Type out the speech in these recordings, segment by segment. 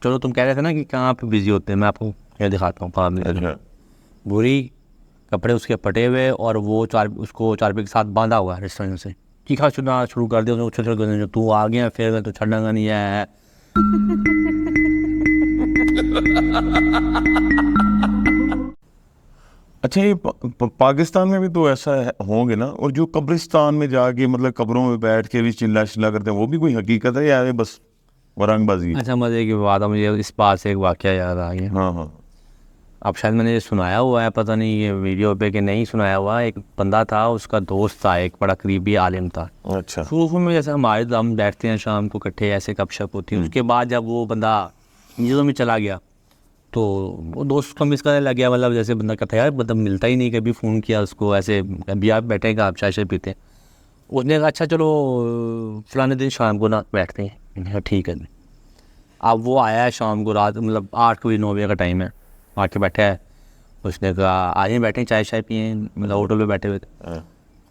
चलो तुम कह रहे थे ना कि कहाँ पे बिजी होते हैं, मैं आपको ये दिखाता हूँ काम में। अच्छा बुरी कपड़े उसके फटे हुए और वो उसको चारपे के साथ बांधा हुआ है रेस्टोरेंट से। चीखा चुना शुरू कर दिया उसने, जो तू आ गया फिर तो छड़ना नहीं है। अच्छा, ये पाकिस्तान में भी तो ऐसा होंगे ना, और जो कब्रिस्तान में जाके मतलब कब्रों में बैठ के भी चिल्ला चिल्ला करते हैं, वो भी कोई हकीकत है या ये बस वरंगबाजी है? अच्छा, मजे की बात है, मुझे इस बात से एक वाकया याद आ गया। हाँ हाँ। अब शायद मैंने ये सुनाया हुआ है, पता नहीं ये वीडियो पे कि नहीं सुनाया हुआ। एक बंदा था, उसका दोस्त था, एक बड़ा करीबी आलिम था। अच्छा शुरू में जैसे हमारे हम बैठते हैं शाम को इकट्ठे, ऐसे गपशप होती है। उसके बाद जब वो बंदा चीज़ों में चला गया तो वो दोस्त को मिस करने लग गया। मतलब जैसे बंदा कहता है यार, मतलब मिलता ही नहीं, कभी फ़ोन किया उसको, ऐसे अभी आप बैठेगा, आप चाय शाय पीते हैं। उसने कहा अच्छा चलो फलाने दिन शाम को ना बैठते हैं। मैंने कहा ठीक है। अब वो आया है शाम को, रात मतलब 8 बजे 9 बजे का टाइम है, आके बैठा है। उसने कहा आइए बैठे चाय शाय पिए, मतलब होटल पे बैठे हुए थे। हाँ,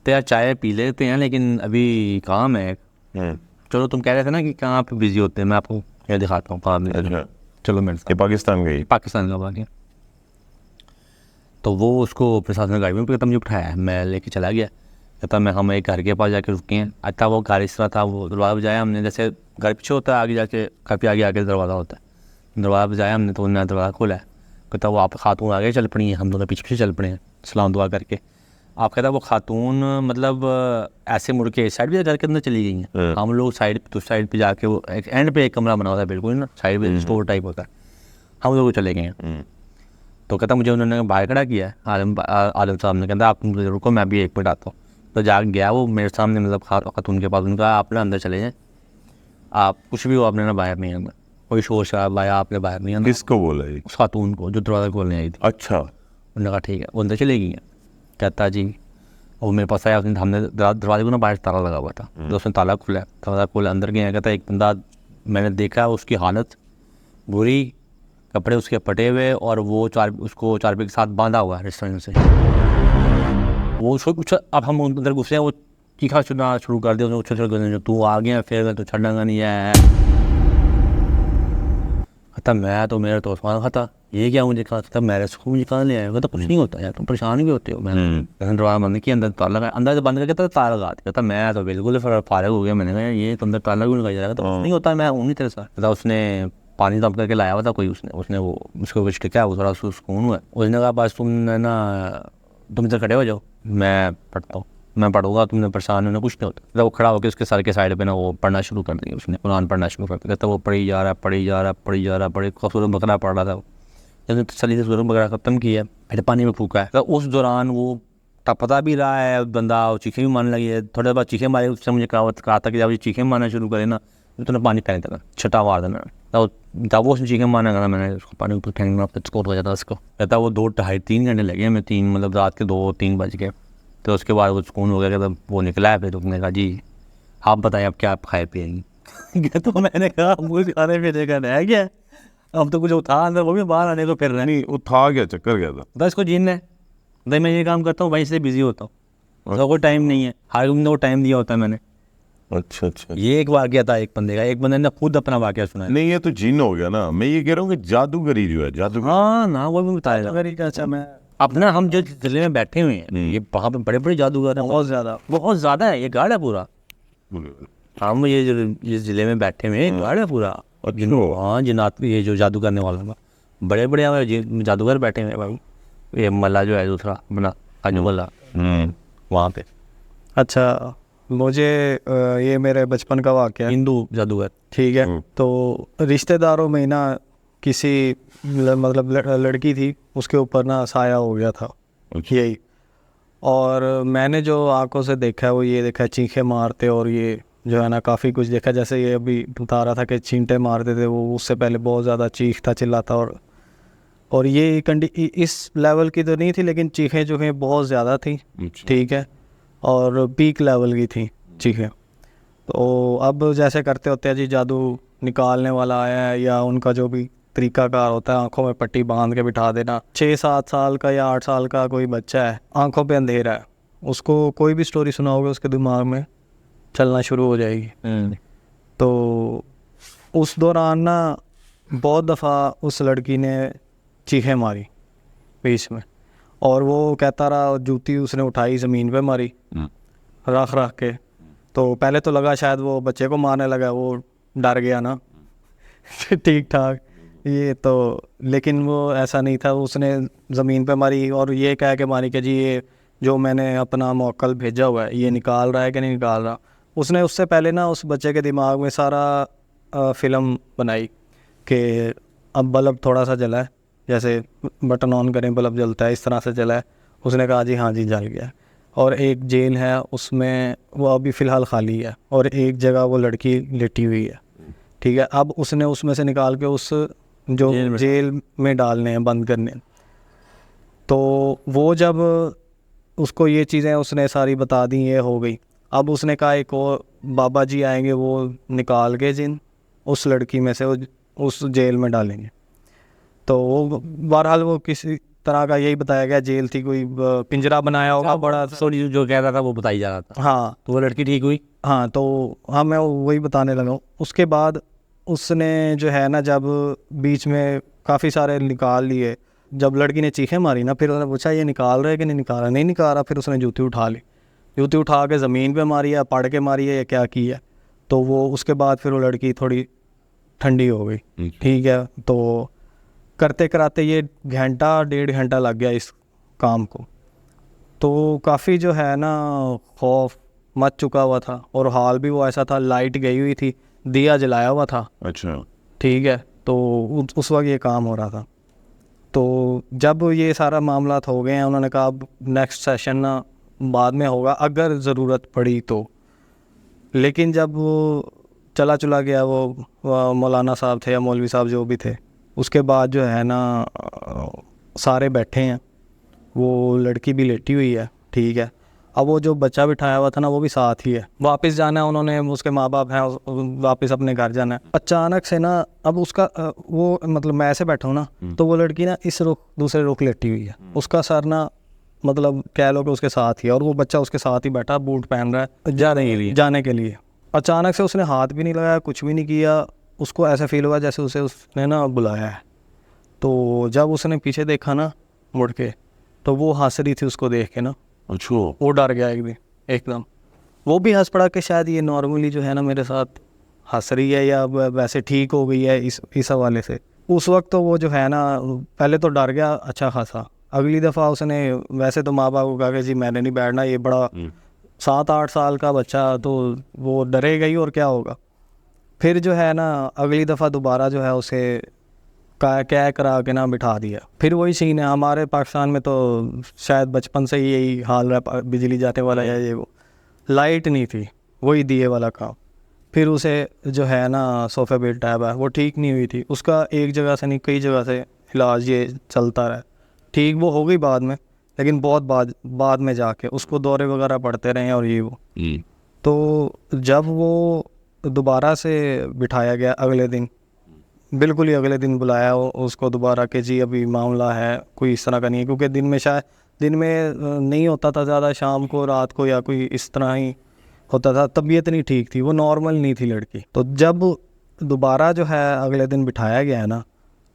तो यार चाय पी लेते हैं लेकिन अभी काम है। हम्म, चलो तुम कह रहे थे ना कि कहाँ पे बिजी होते हैं, मैं आपको ये दिखाता हूँ काम में। अच्छा, चलो मेरे ये साथ, पाकिस्तान गई? पाकिस्तान का बाकी। तो वो उसको अपने साथ में गाड़ी में कहता मुझे उठाया, मैं लेके चला गया। कहता मैं हम एक घर के पास जाके रुके हैं। अच्छा वो घर इस तरह था, वो दरवाज़ा बजाया हमने, जैसे घर पीछे होता है आगे जाके, घर पे आगे आगे दरवाज़ा होता है। दरवाज़ा बजाया हमने तो उन्होंने दरवाज़ा खोला है। कहता वो आप खातून आगे चल पड़ी हैं, हम दोनों पीछे पीछे चल पड़े हैं सलाम दुआ करके। आप कहता वो खातून मतलब ऐसे मुड़ के साइड पे घर के अंदर चली गई हैं। हम लोग साइड तो साइड पे जाके, वो एक एंड पे एक कमरा बना होता है बिल्कुल ना, साइड पे स्टोर टाइप होता है, हम लोग चले गए हैं। तो कहता मुझे उन्होंने बाहर खड़ा किया है आलम साहब ने। कहता आप मुझे रुको, मैं भी 1 मिनट आता हूँ। तो जा गया वो मेरे सामने, मतलब खातून के पास। उनका आप ना अंदर चले जाएँ, आप कुछ भी हो, आपने ना बाहर नहीं आना, कोई शोर शराब आया आपने बाहर नहीं आना। किसको बोला ये? उस खातून को जो दरवाज़ा खोलने आई थी। अच्छा, उन्होंने कहा ठीक है, वो अंदर चले गई हैं। कहता जी वो मेरे पास आया, उसने हमने दरवाजे को ना बाहर ताला लगा हुआ था, तो उसने ताला खुला, दरवाज़ा खोला, अंदर गया। कहता एक बंदा मैंने देखा, उसकी हालत बुरी, कपड़े उसके फटे हुए और वो उसको चारपे के साथ बांधा हुआ है रेस्टोरेंट से। वो उसको कुछ, अब हम अंदर घुसे, वो चीखा चुना शुरू कर दिया उसने, जो तू आ गया फिर तो छड़ना नहीं है। कहता मैं तो, मेरा तो उस्मान खाता ये क्या मुझे कहा था, मेरे स्कूल मुझे कहाँ ले आया। कहता कुछ नहीं होता यार, तुम परेशान भी होते हो। मैंने दरवाज़ा बंद किया, अंदर ताला लगा, अंदर से बंद करके तो ताला लगा दिया। कहता मैं तो बिल्कुल फारग हो गया। मैंने कहा ये तो अंदर ताला क्यों लगाया जाएगा, तो कुछ नहीं होता, मैं हूँ नहीं तेरे साथ। कहता उसने पानी दम करके लाया हुआ था कोई, उसने वो उसको कुछ टिका, वो थोड़ा सुकून हुआ। उसने कहा बस तुम ना, तुम इधर खड़े हो जाओ, मैं पढ़ता हूँ, मैं पढ़ूंगा, तुमने परेशान होना कुछ नहीं होता। तो वो खड़ा होकर उसके सर के साइड पे ना वो पढ़ना शुरू कर दिया, उसने कुरान पढ़ना शुरू कर दिया। कहता वो पढ़ी जा रहा पढ़ी जा रहा पढ़ी जा रहा, बड़े खूबसूरत बकरा पढ़ रहा था। जब तसली से सूरत बकरा ख़त्म किया, फिर पानी में फूका है। तो उस दौरान वो टपता भी रहा है बंदा, और चीखें भी मारने लगी है। थोड़े बाद चीखें मारी, उससे मुझे कहा था कि जब ये चीखें मारना शुरू करे ना तो तुमने पानी फेंक देना, छटा मार देना। जब वो उसने चीखें मारना कहा, मैंने उसको पानी ऊपर फेंकना, फिर स्कोर हो जाता उसको। कहता वो 2 ढाई 3 घंटे लगे हमें, 3 मतलब रात के 2-3 बज गए। तो उसके बाद वो सुकून हो गया। कहता वो निकला है, फिर उसने कहा जी आप बताएं अब क्या आप खाए पिएंगी। तो मैंने कहा मुझे खाने पीने का रह गया, अब तो कुछ था अंदर, वो भी बाहर आने को फिर रहे हैं। नहीं वो था क्या, चक्कर क्या था? बस इसको जीना है, भाई मैं ये काम करता हूँ, वहीं से बिजी होता हूँ, उसका कोई टाइम नहीं है, हर बंदे को टाइम दिया होता है मैंने। अच्छा अच्छा। ये एक वाकया था एक बंदे का, एक बंदे ने खुद अपना वाकया सुना है। नहीं ये तो जिन हो गया ना, मैं ये कह रहा हूँ कि जादूगरी जो है, जादूगर हाँ ना, वो भी बताएगा। अच्छा मैं अब ना, हम जो जिले में बैठे हुए हैं, ये वहाँ पे बड़े बड़े जादूगर हैं, बहुत ज़्यादा है, ये गाढ़ है पूरा। हम ये जो जिस जिले में बैठे हुए हैं, गाढ़ है पूरा। और हाँ जिन्नात, ये जो जादू करने वाला बड़े बड़े हमारे जादूगर बैठे हुए हैं भाई। ये मल्ला जो है दूसरा बना काजू मल्ला, वहाँ पे। अच्छा मुझे ये मेरे बचपन का वाक़या है। हिंदू जादूगर। ठीक है, तो रिश्तेदारों में ना किसी मतलब लड़की थी, उसके ऊपर ना साया हो गया था यही। और मैंने जो आंखों से देखा है वो ये देखा है, चीखें मारते, और ये जो है ना काफ़ी कुछ देखा। जैसे ये अभी बता रहा था कि छींटे मारते थे वो, उससे पहले बहुत ज़्यादा चीखता चिल्लाता। और ये इस लेवल की तो नहीं थी, लेकिन चीखें जो हैं बहुत ज़्यादा थी। ठीक है, और पीक लेवल की थी चीखें। तो अब जैसे करते होते हैं जी, जादू निकालने वाला आया है, या उनका जो भी तरीकाकार होता है, आंखों में पट्टी बांध के बिठा देना। 6-7 साल का या 8 साल का कोई बच्चा है, आंखों पे अंधेरा है, उसको कोई भी स्टोरी सुनाओगे उसके दिमाग में चलना शुरू हो जाएगी। तो उस दौरान ना बहुत दफ़ा उस लड़की ने चीखें मारी बीच में, और वो कहता रहा, जूती उसने उठाई ज़मीन पे मारी रख रख के। तो पहले तो लगा शायद वो बच्चे को मारने लगा, वो डर गया ना ठीक ठाक ये तो, लेकिन वो ऐसा नहीं था, उसने ज़मीन पे मारी और ये कह के मारी कि जी ये जो मैंने अपना मौक्कल भेजा हुआ है ये निकाल रहा है कि नहीं निकाल रहा। उसने उससे पहले ना उस बच्चे के दिमाग में सारा फ़िल्म बनाई कि अब बल्ब थोड़ा सा जला है, जैसे बटन ऑन करें बल्ब जलता है, इस तरह से जला है। उसने कहा जी हाँ जी जल गया। और एक जेल है उसमें वो अभी फ़िलहाल खाली है, और एक जगह वो लड़की लेटी हुई है, ठीक है। अब उसने उसमें से निकाल के उस जो जेल में डालने हैं, बंद करने। तो वो जब उसको ये चीज़ें उसने सारी बता दी, ये हो गई। अब उसने कहा एक और बाबा जी आएंगे, वो निकाल के जिन उस लड़की में से उस जेल में डालेंगे। तो वो बहरहाल वो किसी तरह का यही बताया गया, जेल थी, कोई पिंजरा बनाया होगा बड़ा। सॉरी जो कह रहा था वो बताई जा रहा था। हाँ, तो वो लड़की ठीक हुई। हाँ, तो हाँ मैं वही बताने लगा हूँ। उसके बाद उसने जो है ना, जब बीच में काफ़ी सारे निकाल लिए, जब लड़की ने चीखें मारी ना, फिर उसने पूछा ये निकाल रहे कि नहीं निकाल रहा, नहीं निकाल रहा। फिर उसने जूती उठा ली, जूती उठा के ज़मीन पे मारी है, पड़ के मारी है, या क्या की है। तो वो उसके बाद फिर वो लड़की थोड़ी ठंडी हो गई, ठीक है। तो करते कराते ये घंटा 1.5 घंटा लग गया इस काम को। तो काफ़ी जो है ना खौफ मच चुका हुआ था, और हाल भी वो ऐसा था, लाइट गई हुई थी, दिया जलाया हुआ था, अच्छा, ठीक है। तो उस वक्त ये काम हो रहा था। तो जब ये सारा मामला हो गए हैं, उन्होंने कहा अब नेक्स्ट सेशन ना बाद में होगा अगर ज़रूरत पड़ी तो। लेकिन जब वो चला गया, वो मौलाना साहब थे या मौलवी साहब जो भी थे, उसके बाद जो है ना सारे बैठे हैं, वो लड़की भी लेटी हुई है, ठीक है। अब वो जो बच्चा बिठाया हुआ था ना, वो भी साथ ही है। वापस जाना है उन्होंने, उसके माँ बाप हैं, वापस अपने घर जाना है। अचानक से ना, अब उसका वो मतलब मैं ऐसे बैठा हूँ ना, तो वो लड़की ना इस रुख दूसरे रुख लेटी हुई है, उसका सर ना मतलब कह लो कि उसके साथ ही है, और वो बच्चा उसके साथ ही बैठा, बूट पहन रहा है जाने के लिए। अचानक से उसने हाथ भी नहीं लगाया, कुछ भी नहीं किया। उसको ऐसा फील हुआ जैसे उसने ना बुलाया है। तो जब उसने पीछे देखा ना मुड़ के, तो वो हंस रही थी उसको देख के ना। अच्छा, वो डर गया एकदम। वो भी हंस पड़ा कि शायद ये नॉर्मली जो है ना मेरे साथ हंस रही है, या वैसे ठीक हो गई है इस हवाले से। उस वक्त तो वो जो है ना पहले तो डर गया अच्छा खासा। अगली दफ़ा उसने वैसे तो माँ बाप को कहा कि जी मैंने नहीं बैठना, ये बड़ा 7-8 साल का बच्चा, तो वो डरेगा ही और क्या होगा। फिर जो है ना अगली दफ़ा दोबारा जो है उसे क्या करा के ना बिठा दिया। फिर वही सीन है, हमारे पाकिस्तान में तो शायद बचपन से ही यही हाल है, बिजली जाने वाला है, ये वो लाइट नहीं थी, वही दिए वाला काम। फिर उसे जो है ना सोफे पे टैब है, वो ठीक नहीं हुई थी, उसका एक जगह से नहीं कई जगह से इलाज ये चलता रहा। ठीक वो हो गई बाद में, लेकिन बहुत बाद में जाके उसको दौरे वगैरह पड़ते रहे और ये वो। तो जब वो दोबारा से बिठाया गया अगले दिन, बिल्कुल ही अगले दिन बुलाया उसको दोबारा कि जी अभी मामला है, कोई इस तरह का नहीं है, क्योंकि दिन में नहीं होता था ज़्यादा, शाम को रात को या कोई इस तरह ही होता था। तबीयत नहीं ठीक थी, वो नॉर्मल नहीं थी लड़की। तो जब दोबारा जो है अगले दिन बिठाया गया है ना,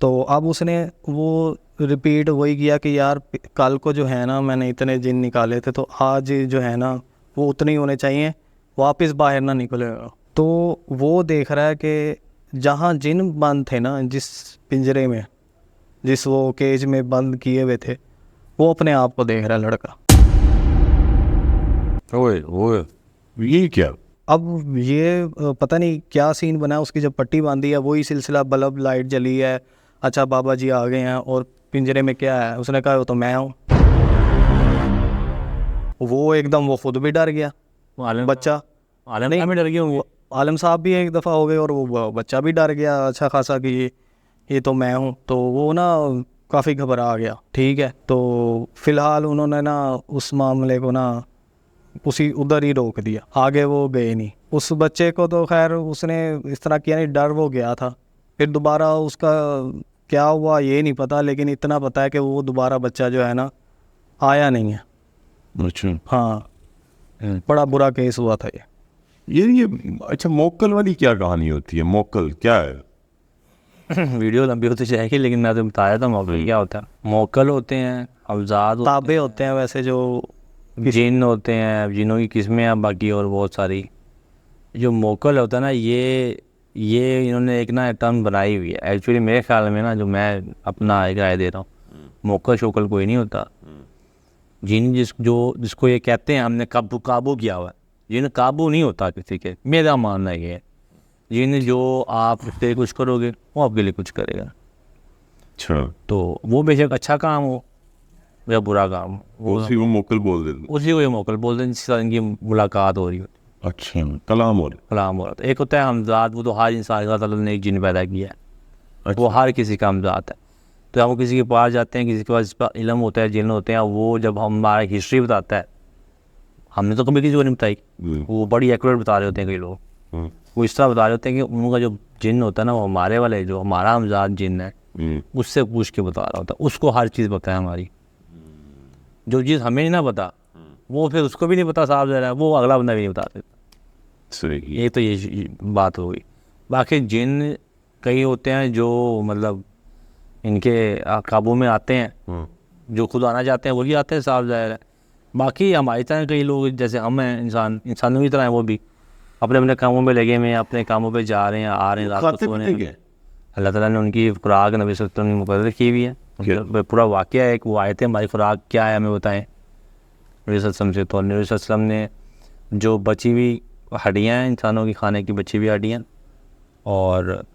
तो अब उसने वो रिपीट वही किया कि यार कल को जो है ना मैंने इतने जिन निकाले थे, तो आज जो है ना वो उतने ही होने चाहिए, वापस बाहर ना निकलेगा। तो वो देख रहा है कि जहाँ जिन बंद थे ना, जिस पिंजरे में, जिस वो केज में बंद किए हुए थे, वो अपने आप को देख रहा है लड़का। ओए ये क्या? अब ये पता नहीं क्या सीन बना, उसकी जब पट्टी बांधी है वही सिलसिला, बल्ब लाइट जली है, अच्छा बाबा जी आ गए हैं, और पिंजरे में क्या है, उसने कहा वो तो मैं हूँ। वो एकदम वो खुद भी डर गया, बच्चा आलम में डर गए होंगे। आलम साहब भी एक दफ़ा हो गए, और वो बच्चा भी डर गया अच्छा खासा कि ये तो मैं हूँ। तो वो ना काफ़ी घबरा गया, ठीक है। तो फिलहाल उन्होंने ना उस मामले को ना उसी उधर ही रोक दिया, आगे वो गए नहीं। उस बच्चे को तो खैर उसने इस तरह किया नहीं, डर वो गया था। फिर दोबारा उसका क्या हुआ ये नहीं पता, लेकिन इतना पता है कि वो दोबारा बच्चा जो है ना आया नहीं है। अच्छा, हाँ, बड़ा बुरा केस हुआ था ये। ये अच्छा, मोक्कल वाली क्या कहानी होती है? मोक्कल क्या है? वीडियो लंबी होती जाएगी, लेकिन मैं तो बताया था मोकल क्या होता है। मोकल होते हैं, अवजाद ताबे होते हैं वैसे जो जिन होते हैं, जिनों की किस्में हैं बाकी और बहुत सारी। जो मोकल होता है ना, ये इन्होंने एक ना टर्म बनाई हुई है एक्चुअली मेरे ख्याल में ना, जो मैं अपना एक राय दे रहा हूँ। मोकल शोकल कोई नहीं होता। जिन जिसको ये कहते हैं हमने काबू किया हुआ है, जिन काबू नहीं होता किसी के, मेरा मानना ये है। जिन जो आप उससे कुछ करोगे वो आपके लिए कुछ करेगा। अच्छा, तो वो बेशक अच्छा काम हो या बुरा काम हो, उसी को मोकल बोल देते। उसी को ये मोकल बोलते हैं जिसके साथ इनकी मुलाकात हो रही होती है, अच्छा, कलाम हो रहा। कलाम हो रहा था। एक होता है हमजाद, वो तो हर इंसान के साथ अल्लाह ने एक जिन पैदा किया है, अच्छा। वो हर किसी का हमजाद है। तो हम किसी के पास जाते हैं, किसी के पास जिस पर इल्म होता है, जिन होते हैं, वो जब हमारा हिस्ट्री बताता है, हमने तो कभी किसी को नहीं बताई, वो बड़ी एक्यूरेट बता रहे होते हैं कई लोग। वो इस तरह बता रहे होते हैं कि उनका जो जिन होता है ना, वो हमारे वाले जो हमारा हमजाद जिन है उससे पूछ के बता रहा होता है। उसको हर चीज़ पता है हमारी। जो चीज़ हमें नहीं ना पता, वो फिर उसको भी नहीं पता, साफ ज़रा वो अगला बंदा भी नहीं बता सकता। सही। ये तो ये बात हो गई। बाकी जिन कई होते हैं जो मतलब इनके काबू में आते हैं, जो खुद आना चाहते हैं वही आते हैं, साफ जाहिर है। बाकी हमारी तरह कई लोग जैसे हम हैं, इंसानों की तरह हैं, वो भी अपने अपने कामों में लगे हुए हैं, अपने कामों पे जा रहे हैं, आ रहे हैं, रात को सोने हैं। अल्लाह ताला ने उनकी खुराक नबी सल्लल्लाहु अलैहि वसल्लम ने मुकर्रर की हुई है। पूरा वाक़या है, वो आए थे हमारी खुराक क्या है हमें बताएं नबी सल्लल्लाहु अलैहि वसल्लम से। तो नबी सल्लल्लाहु अलैहि वसल्लम ने जो बची हुई हड्डियाँ हैं इंसानों की खाने की बची हुई हड्डियाँ, और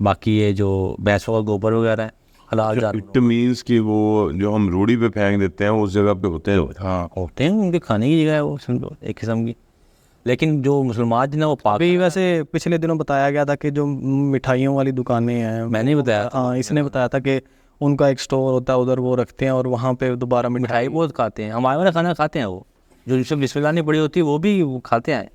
बाकी ये जो भैंसों का गोबर वगैरह है हलाल जानवर, इट मीन्स कि वो जो हम रोड़ी पे फेंक देते हैं उस जगह पे होते हैं। हाँ होते हैं, उनके खाने की जगह है वो, समझो एक किस्म की। लेकिन जो मुसलमान जिन्हें वो पाक, अभी वैसे पिछले दिनों बताया गया था कि जो मिठाइयों वाली दुकानें हैं, मैंने बताया था, हाँ इसने बताया था कि उनका एक स्टोर होता है, उधर वो रखते हैं और वहाँ पे दोबारा मिठाई बहुत खाते हैं। हमारे वाला खाना खाते हैं, वो जो जिसमें बिस्मिल्लाह नहीं पड़ी होती वो भी वो खाते हैं।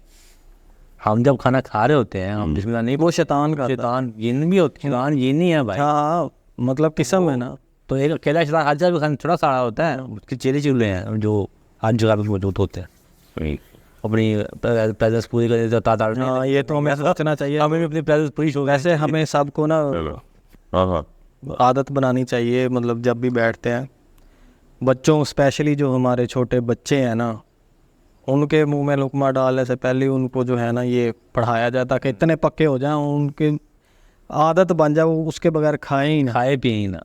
हम जब खाना खा रहे होते हैं, हम बिस्मिल्लाह नहीं, वो शैतान का शैतान जिन भी होती है, शैतान जिन नहीं है भाई। हाँ मतलब किस्म है ना। तो एक अकेला शैतान हर जगह खाना थोड़ा सारा होता है, उसके चेले चूल्हे हैं जो हर जगह पे मौजूद होते हैं, अपनी प्रेजेंस पूरी कर देते हैं। हाँ ये तो हमें सोचना चाहिए, हमें भी अपनी प्रेजेंस पूरी हो। वैसे हमें सबको ना हाँ आदत बनानी चाहिए, मतलब जब भी बैठते हैं, बच्चों स्पेशली जो हमारे छोटे बच्चे हैं ना, उनके मुंह में लुकमा डालने से पहले उनको जो है ना ये पढ़ाया जाता कि इतने पक्के हो जाएं, उनकी आदत बन जाए, वो उसके बगैर खाए ही ना, खाए पिए ही ना।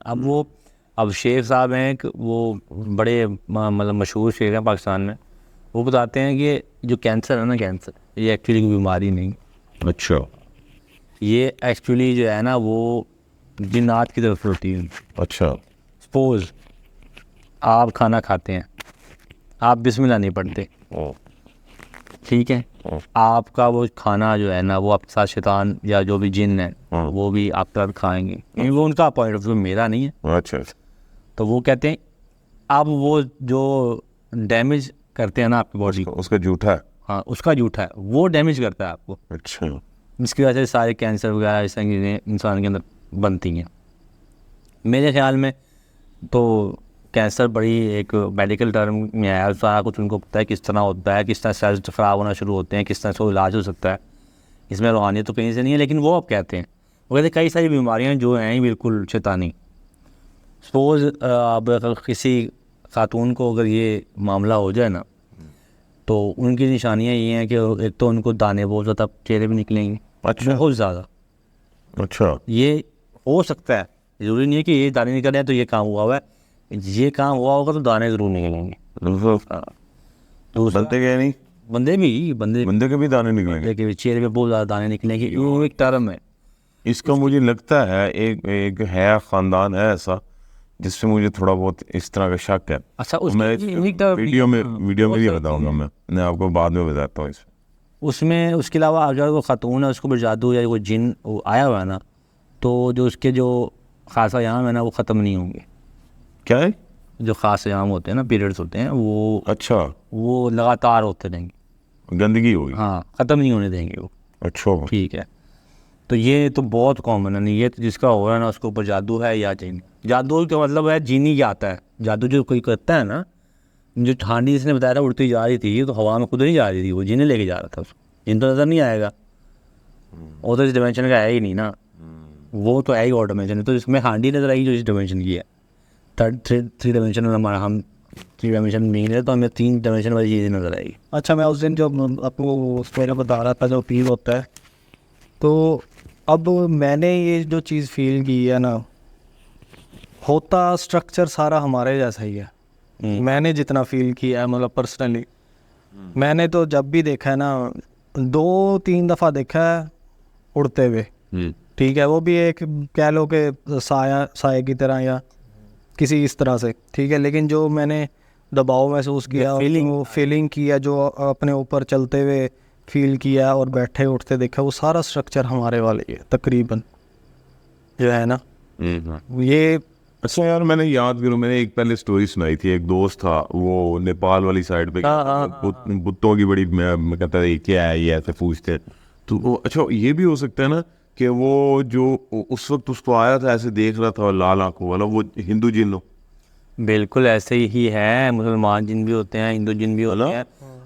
अब शेख साहब हैं, वो बड़े मतलब मशहूर शेख हैं पाकिस्तान में। वो बताते हैं कि जो कैंसर है ना, कैंसर ये एक्चुअली कोई बीमारी नहीं। अच्छा, ये एक्चुअली जो है ना वो जिन्नात की तरफ होती है। अच्छा, सपोज आप खाना खाते हैं, आप बिस्मिल्लाह नहीं पढ़ते, ठीक है, आपका वो खाना जो है ना वो आपके साथ शैतान या जो भी जिन है वो भी आपके साथ खाएंगे, क्योंकि वो उनका पॉइंट ऑफ व्यू, मेरा नहीं है। अच्छा, तो वो कहते हैं अब वो जो डैमेज करते हैं ना आपकी बॉडी को, उसका झूठा है। हाँ उसका झूठा है, वो डैमेज करता है आपको, अच्छा, जिसकी वजह से सारे कैंसर वगैरह इस तरह की चीज़ें इंसान के अंदर बनती हैं। मेरे ख्याल में तो कैंसर बड़ी एक मेडिकल टर्म में आया, सारा कुछ उनको पता है किस तरह होता है, किस तरह सेल्स ख़राब होना शुरू होते हैं, किस तरह से वो इलाज हो सकता है। इसमें रूहानियत तो कहीं से नहीं है, लेकिन वो अब कहते हैं, वो कहते हैं कई सारी बीमारियां जो हैं बिल्कुल शैतानी। सपोज अब अगर किसी खातून को अगर ये मामला हो जाए ना, तो उनकी निशानियां ये हैं कि एक तो उनको दाने बहुत ज़्यादा चेहरे पे निकलेंगे, अच्छा, बहुत ज़्यादा। अच्छा, ये हो सकता है, ज़रूरी नहीं है कि ये दाने निकल रहे हैं तो ये काम हुआ हुआ है, ये काम हुआ होगा तो दाने ज़रूर निकलेंगे। दूसरा बनते गए नहीं, बंदे के भी दाने निकलेंगे। के चेहरे पे बहुत ज़्यादा दाने निकलेंगे, वो एक टर्म है। इसका मुझे लगता है एक है ख़ानदान है ऐसा जिससे मुझे थोड़ा बहुत इस तरह का शक है। अच्छा मैं वीडियो में भी बताऊंगा, मैं आपको बाद में बताता हूँ इसमें। उसमें उसके अलावा अगर वो खातून है उसको भी जादू या वो जिन वो आया हुआ है ना, तो जो उसके जो खासा याम है ना वो ख़त्म नहीं होंगे। क्या है? जो खास याम होते हैं ना, पीरियड्स होते हैं वो, अच्छा, वो लगातार होते रहेंगे, गंदगी होगी। हाँ ख़त्म नहीं होने देंगे वो। अच्छा, ठीक है, तो ये तो बहुत कॉमन है। नहीं ये तो जिसका हो रहा है ना उसके ऊपर जादू है या जिन। जादू का मतलब है जीनी क्या आता है, जादू जो कोई करता है ना, जो हांडी जिसने बताया था उड़ती जा रही थी, तो हवा में खुद नहीं जा रही थी, वो जिन्हें लेके जा रहा था उसको। जिन तो नज़र नहीं आएगा, वो तो इस डिमेंशन का है ही नहीं ना, वो तो है ही और डायमेंशन है, तो इसमें हांडी नज़र आएगी जो इस डायमेंशन की है। थ्री डायमेंशन में हमारा हम 3 डायमेंशन नहीं है, तो हमें 3 डायमेंशन वाली चीज़ें नज़र आएगी। अच्छा, मैं उस दिन जो आपको मेरा बता रहा था जो फील होता है, तो अब मैंने ये जो चीज़ फील की है ना, होता स्ट्रक्चर सारा हमारे जैसा ही है। मैंने जितना फील किया है मतलब पर्सनली, मैंने तो जब भी देखा है ना 2-3 दफ़ा देखा है उड़ते हुए, ठीक है, वो भी एक कह लो कि साए की तरह या किसी इस तरह से, ठीक है, लेकिन जो मैंने दबाव महसूस किया, वो फीलिंग किया, जो अपने ऊपर चलते हुए फील किया और बैठे उठते देखा, वो सारा स्ट्रक्चर हमारे वाले ही है तकरीबन, जो है ना ये। अच्छा यार, मैंने याद करूँ, मैंने एक पहले स्टोरी सुनाई थी, एक दोस्त था वो नेपाल वाली साइड पे, बुतों की बड़ी मैं कहता था क्या है ये, ऐसे पूछते हैं तो अच्छा ये भी हो सकता है ना कि वो जो उस वक्त उसको आया था ऐसे देख रहा था लाल आंखों वाला, वो हिंदू जिन हो। बिल्कुल ऐसे ही है, मुसलमान जिन भी होते हैं, हिंदू जिन भी होते हैं।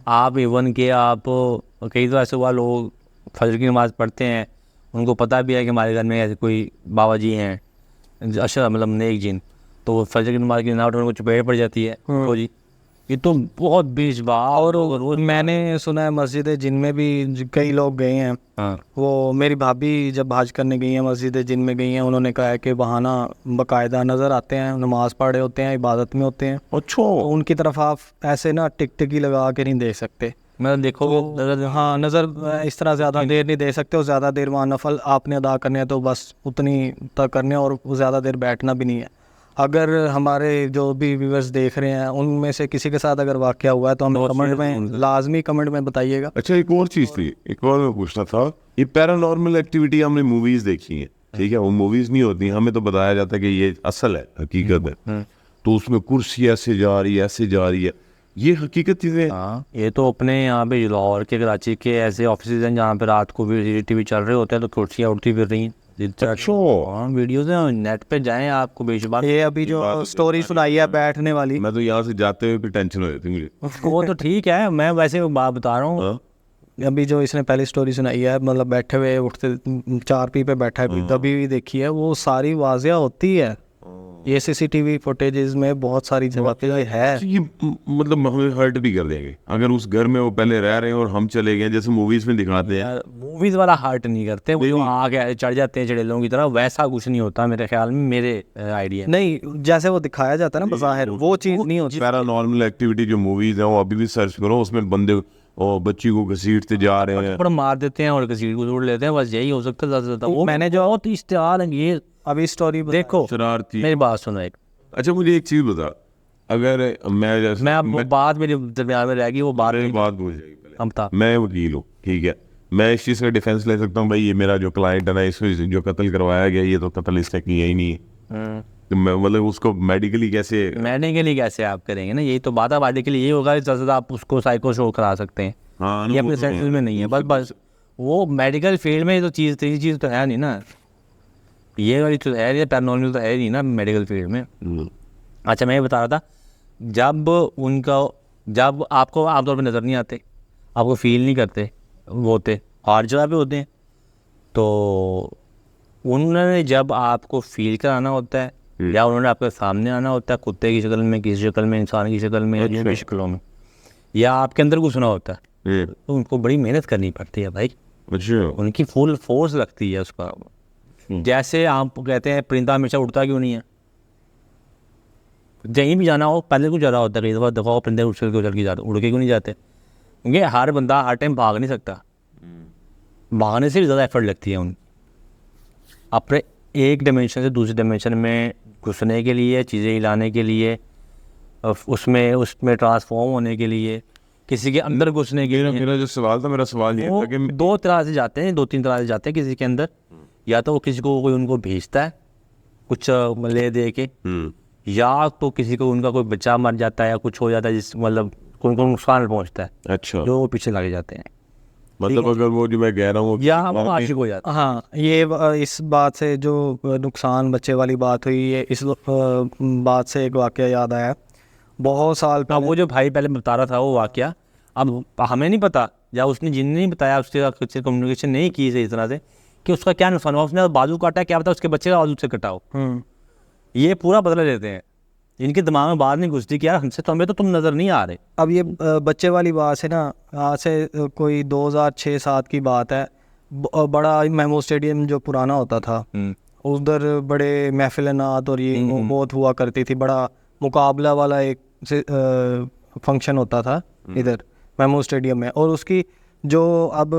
आप इवन के आप कई तो ऐसे हुआ, लोग फजर की नमाज़ पढ़ते हैं, उनको पता भी है कि हमारे घर में ऐसे कोई बाबा जी हैं, अच्छा मतलब नेक जिन, तो वो फजर की नमाज की नाउट उनको चपेट पड़ जाती है। तो जी ये तो बहुत बीच बात। और मैंने सुना है मस्जिद जिनमें भी कई लोग गए हैं, वो मेरी भाभी जब हज करने गई हैं मस्जिद जिनमें गई हैं, उन्होंने कहा है कि वहाँ ना बाकायदा नज़र आते हैं, नमाज पढ़े होते हैं, इबादत में होते हैं। अच्छा, तो उनकी तरफ आप ऐसे ना टिकटिकी लगा के नहीं देख सकते, मतलब देखो हाँ, नज़र इस तरह ज़्यादा देर नहीं दे सकते, और ज़्यादा देर वहाँ नफल आपने अदा करने हैं तो बस उतनी तक करने, और ज़्यादा देर बैठना भी नहीं है। अगर हमारे जो भी व्यूअर्स देख रहे हैं उनमें से किसी के साथ अगर वाक़या हुआ है तो हमें कमेंट में लाजमी कमेंट में बताइएगा। अच्छा एक और चीज़ थी, एक और मैं पूछना था, ये पैरानॉर्मल एक्टिविटी हमने मूवीज़ देखी है, ठीक है, वो मूवीज़ नहीं होती, हमें तो बताया जाता है कि ये असल है, हकीकत है, तो उसमें कुर्सी ऐसे जा रही है, ऐसे जा रही है, ये हकीकत चीज़ें हैं। हाँ, ये तो अपने यहाँ पे लाहौर के, कराची के ऐसे ऑफिस हैं जहाँ पे रात को भी CCTV चल रहे होते हैं, तो कुर्सियाँ उड़ती फिर रही हैं। हाँ, वीडियोस हैं, नेट पे जाएं, आपको बेशुमार। ये अभी जो स्टोरी सुनाई है बैठने वाली, मैं तो यहाँ से जाते हुए भी टेंशन हो जाती मुझे। वो तो ठीक है, मैं वैसे बात बता रहा हूँ। अभी जो इसने पहली स्टोरी सुनाई है, मतलब बैठे हुए उठते 4 पे बैठा है, तभी भी देखी है, वो सारी वाजिया होती है। ये CCTV फुटेजेस में बहुत सारी जगह पे है। ये मतलब हमें हर्ट भी कर देंगे अगर उस घर में वो पहले रह रहे हैं और हम चले गए, जैसे मूवीज में दिखाते हैं। मूवीज वाला हर्ट नहीं करते, वो जो आगे चढ़ जाते हैं चढ़ेलों की तरह, वैसा कुछ नहीं होता मेरे ख्याल में, मेरे आइडिया नहीं, जैसे वो दिखाया जाता है ना बज़ाहिर, वो चीज़ नहीं होती। पैरानॉर्मल एक्टिविटी जो मूवीज हैं वो अभी भी सर्च करो, उसमें बंदे और बच्ची को घसीटते जा रहे हैं, मार देते हैं और घसीट को तोड़ लेते हैं, बस यही हो सकता है ज़्यादा से ज़्यादा। वो मैंने जो बहुत इश्तिहार ये अभी स्टोरी देखो, शरारती। मेरी बात सुनो एक। अच्छा मुझे एक चीज़ बता, अगर मैं बात मेरे दरमियान में रहेगी, वो बात भूल जाएगी पहले। हम था, मैं वकील हूँ, ठीक है, मैं इस चीज़ का डिफेंस ले सकता हूँ, भाई ये मेरा जो क्लाइंट है ना, इसको जो कत्ल करवाया गया, ये तो कत्ल इसने किया ही नहीं है, तो मैं मतलब उसको मेडिकली कैसे आप करेंगे ना, यही तो बात है। मेडिकली यही होगा, ज़्यादा आप उसको साइको शो करा सकते हैं। हाँ, ये अपने सेंसेस में नहीं है, बस वो मेडिकल फील्ड में तो चीज़ तो है नहीं ना, ये वाली तो है, ये पैरानॉर्मल तो है नहीं ना मेडिकल फील्ड में। अच्छा, मैं ये बता रहा था, जब आपको आमतौर पर नज़र नहीं आते, आपको फील नहीं करते, वो होते हर जगह पे होते हैं, तो उन्होंने जब आपको फील कराना होता है या उन्होंने आपके सामने आना होता है, कुत्ते की शक्ल में, किसी शक्ल में, इंसान की शक्ल में, या शक्लों में, या आपके अंदर घुसना होता है, तो उनको बड़ी मेहनत करनी पड़ती है भाई। उनकी फुल फोर्स लगती है उसका। जैसे आप कहते हैं परिंदा हमेशा उड़ता क्यों नहीं है, कहीं भी जाना हो पहले कुछ ज़्यादा होता है, कई दफ़ा दफ़ा परिंदे उछल के जाते, उड़ के क्यों नहीं जाते, क्योंकि हर बंदा हर टाइम भाग नहीं सकता, भागने से भी ज़्यादा एफर्ट लगती है उन अपने एक डायमेंशन से दूसरे डायमेंशन में घुसने के लिए, चीज़ें हिलाने के लिए, उसमें ट्रांसफॉर्म होने के लिए, किसी के अंदर घुसने के लिए। मेरा जो सवाल था, मेरा सवाल ये था कि 2 तरह से जाते हैं, 2-3 तरह से जाते हैं किसी के अंदर, या तो वो किसी को कोई उनको भेजता है कुछ ले दे के, या तो किसी को उनका कोई बच्चा मर जाता है या कुछ हो जाता है, जिस मतलब उनको नुकसान पहुंचता है, अच्छा, जो वो पीछे लगे जाते हैं। मतलब अगर वो जो मैं कह रहा हूँ या वो आशिक हो जाता है। हाँ, ये इस बात से जो नुकसान बच्चे वाली बात हुई है, इस बात से एक वाक़या याद आया। बहुत साल पहले, वो जो भाई पहले बता रहा था वो वाक़या, अब हमें नहीं पता, या उसने जिन नहीं बताया, उसके कुछ कम्युनिकेशन नहीं की सही तरह से, कि उसका क्या नुकसान हुआ, उसने बाजू काटा, क्या पता उसके बच्चे का बाजू से कटाओ। ये पूरा बदला लेते हैं, इनके दिमाग में बात नहीं घुसती कि यार हमसे तो, हमें तो तुम नज़र नहीं आ रहे। अब ये बच्चे वाली बात से ना, आज से कोई 2006-7 की बात है, बड़ा महमूद स्टेडियम जो पुराना होता था, उधर बड़े महफिल-ए-नात और ये बहुत हुआ करती थी, बड़ा मुकाबला वाला एक फंक्शन होता था इधर महमूद स्टेडियम में। और उसकी जो अब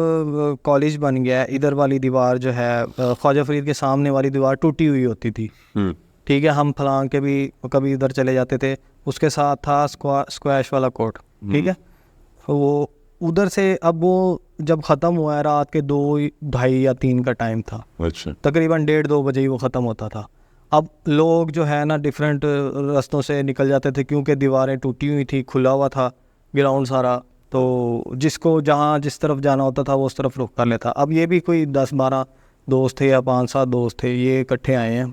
कॉलेज बन गया है, इधर वाली दीवार जो है ख्वाजा फरीद के सामने वाली दीवार टूटी हुई होती थी, ठीक है, हम फलांग के भी कभी इधर चले जाते थे, उसके साथ था स्क्वैश वाला कोर्ट, ठीक है, वो उधर से अब वो जब ख़त्म हुआ है, रात के 2, 2:30 या 3 का टाइम था, अच्छा, तकरीबन 1:30-2 बजे ही वो ख़त्म होता था। अब लोग जो है ना डिफरेंट रास्तों से निकल जाते थे, क्योंकि दीवारें टूटी हुई थी, खुला हुआ था ग्राउंड सारा, तो जिसको जहाँ जिस तरफ जाना होता था वो उस तरफ रुख कर लेता। अब ये भी कोई 10-12 दोस्त थे या 5-7 दोस्त थे, ये इकट्ठे आए हैं,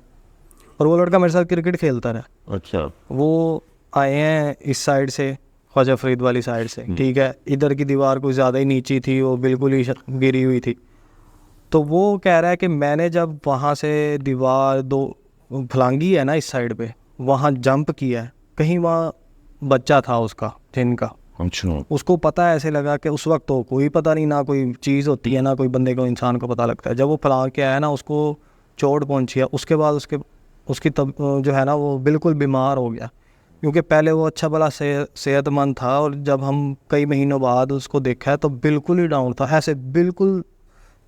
और वो लड़का मेरे साथ क्रिकेट खेलता रहा। अच्छा, वो आए हैं इस साइड से, ख्वाजा फरीद वाली साइड से, ठीक है, इधर की दीवार कुछ ज़्यादा ही नीची थी, वो बिल्कुल ही गिरी हुई थी। तो वो कह रहा है कि मैंने जब वहाँ से दीवार 2 फलांगी है ना इस साइड पे, वहाँ जंप किया है, कहीं वहाँ बच्चा था उसका जिनका, अच्छा, उसको पता है, ऐसे लगा कि उस वक्त तो कोई पता नहीं, ना कोई चीज़ होती है, ना कोई बंदे को, इंसान को पता लगता है। जब वो फलांग के आया ना, उसको चोट पहुँची है, उसके बाद उसकी तब जो है ना वो बिल्कुल बीमार हो गया, क्योंकि पहले वो अच्छा भला सेहतमंद था, और जब हम कई महीनों बाद उसको देखा है तो बिल्कुल ही डाउन था, ऐसे बिल्कुल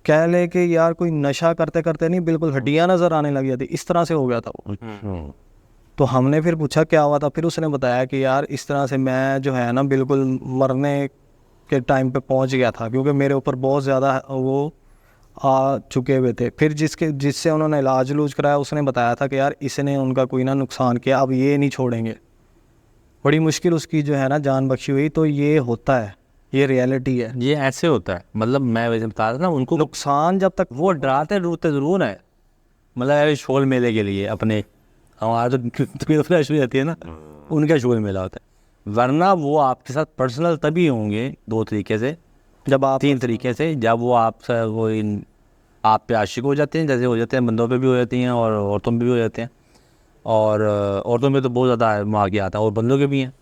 कह ले कि यार कोई नशा करते करते नहीं, बिल्कुल हड्डियाँ नज़र आने लग जाती, इस तरह से हो गया था वो। तो हमने फिर पूछा क्या हुआ था, फिर उसने बताया कि यार इस तरह से मैं जो है ना बिल्कुल मरने के टाइम पे पहुंच गया था, क्योंकि मेरे ऊपर बहुत ज़्यादा वो आ चुके हुए थे। फिर जिससे उन्होंने इलाज लूज कराया, उसने बताया था कि यार इसने उनका कोई ना नुकसान किया, अब ये नहीं छोड़ेंगे। बड़ी मुश्किल उसकी जो है ना जान बख्शी हुई। तो ये होता है, ये रियलिटी है, ये ऐसे होता है। मतलब मैं वैसे बता रहा था ना, उनको नुकसान जब तक वो डराते डरते ज़रूर है, मतलब यार शोल मेले के लिए अपने, हमारा तो फ्रेश हो जाती है ना, उनका शोल मेला होता है। वरना वो आपके साथ पर्सनल तभी होंगे 2 तरीके से, जब आप 3 तरीके से, जब वो आपसे वो आप पे आशिक हो जाते हैं, जैसे हो जाते हैं बंदों पे भी हो जाती हैं और औरतों पे भी हो जाते हैं, और औरतों में तो बहुत ज़्यादा मांगे आता है, और बंदों के भी हैं,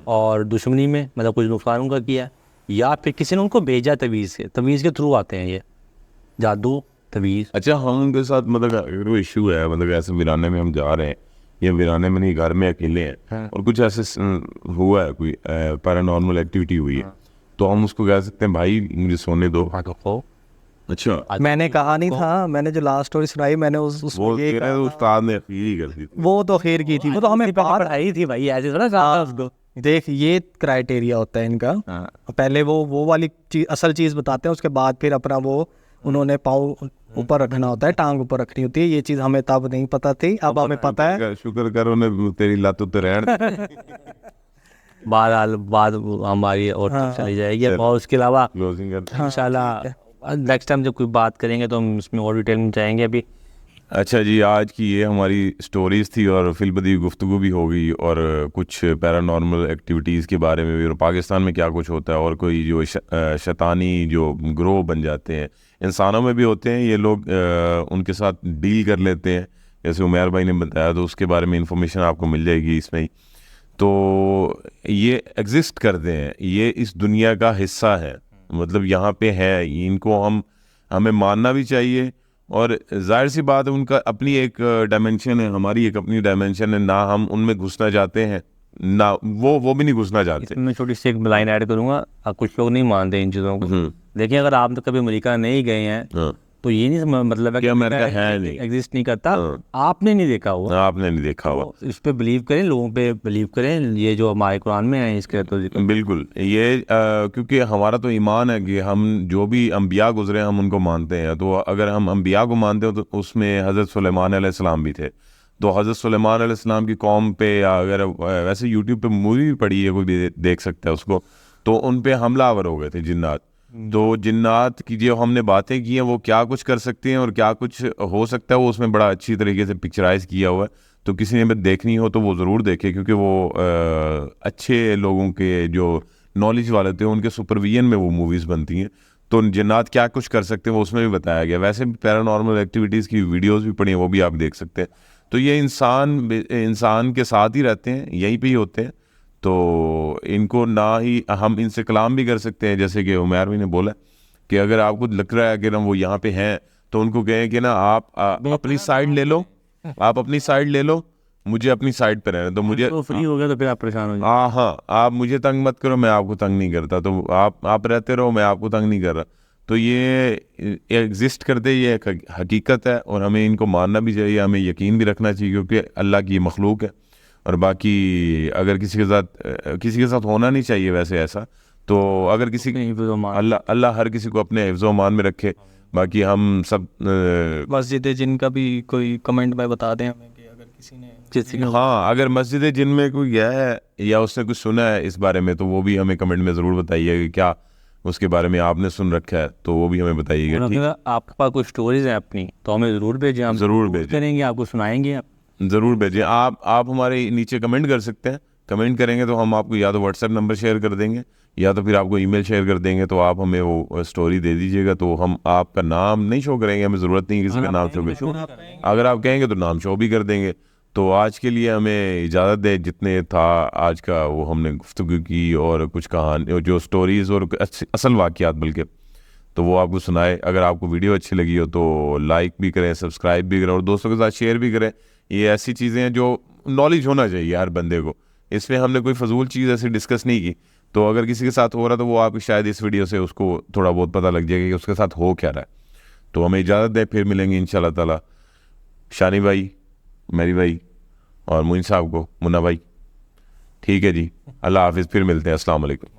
और दुश्मनी में मतलब कुछ नुकसान उनका किया, या फिर किसी ने उनको भेजा तवीज़ के थ्रू आते हैं ये जादू तवीज़। अच्छा, हम उनके साथ मतलब अगर वो इशू है, मतलब ऐसे वीराने में हम जा रहे हैं, या वीराने में नहीं, घर में अकेले हैं, और कुछ ऐसे हुआ है, कोई पैरानॉर्मल एक्टिविटी हुई है, तो हम उसको कह सकते हैं भाई मुझे सोने दो। अच्छा, मैंने कहा नहीं था, मैंने जो लास्ट स्टोरी सुनाई, मैंने वो ये कह रहे हैं उस्ताद ने अखीर ही कर दी थी। वो तो खैर की थी, वो तो हमें बात पढ़ाई थी भाई, ऐसे थोड़ा कहा उसको। देख, ये क्राइटेरिया होता है इनका, पहले वो वाली चीज, असल चीज़ बताते हैं, उसके बाद फिर अपना वो उन्होंने पाँव ऊपर रखना होता है, टांग ऊपर रखनी होती है। ये चीज़ हमें तब नहीं पता थी, अब हमें पता है। शुक्र करो ने तेरी लात तो रहन बाद हमारी और चली जाएगी, और उसके अलावा क्लोजिंग कर। इंशाल्लाह नेक्स्ट टाइम जब कोई बात करेंगे तो हम इसमें और डिटेल में जाएंगे। अभी अच्छा जी, आज की ये हमारी स्टोरीज़ थी, और फिलबदी गुफ्तगू भी हो गई, और कुछ पैरानॉर्मल एक्टिविटीज़ के बारे में भी, और पाकिस्तान में क्या कुछ होता है, और कोई जो शैतानी जो ग्रोह बन जाते हैं, इंसानों में भी होते हैं ये लोग, उनके साथ डील कर लेते हैं, जैसे उमैर भाई ने बताया, तो उसके बारे में इंफॉर्मेशन आपको मिल जाएगी इसमें ही। तो ये एग्जिस्ट करते हैं, ये इस दुनिया का हिस्सा है, मतलब यहाँ पे है, इनको हमें मानना भी चाहिए, और जाहिर सी बात है उनका अपनी एक डायमेंशन है, हमारी एक अपनी डायमेंशन है, ना हम उनमें घुसना चाहते हैं, ना वो भी नहीं घुसना चाहते। मैं छोटी सी एक लाइन ऐड करूँगा, कुछ लोग नहीं मानते इन चीज़ों को। देखिए, अगर आप तो कभी अमेरिका नहीं गए हैं तो ये नहीं मतलब है कि अमेरिका है नहीं, एग्जिस्ट नहीं करता, आपने नहीं देखा हुआ, आपने नहीं देखा हुआ। इस पे बिलीव करें, लोगों पे बिलीव करें, ये जो हमारे कुरान में है इसके तो बिल्कुल ये क्योंकि हमारा तो ईमान है कि हम जो भी अंबिया गुजरे हम उनको मानते हैं, तो अगर हम अंबिया को मानते हो तो उसमें हज़रत सुलेमान अलैहिस्सलाम भी थे, तो हज़रत सुलेमान अलैहिस्सलाम की कौम पे, या अगर वैसे यूट्यूब पे मूवी भी पड़ी है, कोई भी देख सकता है उसको, तो उन पे हमलावर हो गए थे जिन्नात। तो जिन्नात की जो हमने बातें की हैं वो क्या कुछ कर सकते हैं और क्या कुछ हो सकता है, वो उसमें बड़ा अच्छी तरीके से पिक्चराइज किया हुआ है। तो किसी ने देखनी हो तो वो ज़रूर देखे, क्योंकि वो अच्छे लोगों के जो नॉलेज वाले थे उनके सुपरविजन में वो मूवीज़ बनती हैं। तो जिन्नात क्या कुछ कर सकते हैं वो उसमें भी बताया गया। वैसे पैरानॉर्मल एक्टिविटीज़ की वीडियोस भी पड़ी हैं, वो भी आप देख सकते हैं। तो ये इंसान के साथ ही रहते हैं, यहीं पे ही होते हैं, तो इनको ना ही हम इनसे कलाम भी कर सकते हैं। जैसे कि उमर भी ने बोला कि अगर आपको लग रहा है कि हम वो यहाँ पे हैं, तो उनको कहें कि ना आप अपनी साइड ले लो, आप अपनी साइड ले लो, मुझे अपनी साइड पे रहना, तो मुझे तो फ्री हो गया तो फिर आप परेशान हो जाए। हाँ, आप मुझे तंग मत करो, मैं आपको तंग नहीं करता, तो आप रहते रहो, मैं आपको तंग नहीं कर रहा। तो ये एग्जिस्ट करते, ये एक हकीकत है और हमें इनको मानना भी चाहिए, हमें यकीन भी रखना चाहिए, क्योंकि अल्लाह की मखलूक है। और बाकी अगर किसी के साथ होना नहीं चाहिए वैसे ऐसा, तो अगर किसी अल्लाह हर किसी को अपने हिफ्ज़ व अमान में रखे। बाकी हम सब मस्जिद जिन का भी कोई कमेंट में बता दें हमें कि अगर किसी ने हाँ, अगर मस्जिद जिन में कोई गया है या उसने कुछ सुना है इस बारे में, तो वो भी हमें कमेंट में ज़रूर बताइए कि क्या उसके बारे में आपने सुन रखा है, तो वो भी हमें बताइएगा। ठीक, आपके पास कुछ स्टोरीज हैं अपनी, तो हमें ज़रूर भेजें, हम ज़रूर भेजें, करेंगे, आपको सुनाएंगे। आप ज़रूर भेजें। आप हमारे नीचे कमेंट कर सकते हैं, कमेंट करेंगे तो हम आपको या तो व्हाट्सएप नंबर शेयर कर देंगे या तो फिर आपको ईमेल शेयर कर देंगे, तो आप हमें वो स्टोरी दे दीजिएगा। तो हम आपका नाम नहीं शो करेंगे, हमें ज़रूरत नहीं किसी का नाम शो करें, अगर आप कहेंगे तो नाम शो भी कर देंगे। तो आज के लिए हमें इजाज़त दे, जितने था आज का वो हमने गुफ्तगू की, और कुछ कहानी जो स्टोरीज़ और असल वाक़यात बल्कि, तो वो आपको सुनाए। अगर आपको वीडियो अच्छी लगी हो तो लाइक भी करें, सब्सक्राइब भी करें और दोस्तों के साथ शेयर भी करें। ये ऐसी चीज़ें हैं जो नॉलेज होना चाहिए हर बंदे को, इसमें हमने कोई फजूल चीज़ ऐसी डिस्कस नहीं की। तो अगर किसी के साथ हो रहा तो वो आप शायद इस वीडियो से उसको थोड़ा बहुत पता लग जाएगा कि उसके साथ हो क्या रहा है। तो हमें इजाज़त दें, फिर मिलेंगे इंशाल्लाह ताला। शानी भाई, मेरी भाई और मोइन साहब को मुन्ना भाई, ठीक है जी, अल्लाह हाफिज़, फिर मिलते हैं। अस्सलाम वालेकुम।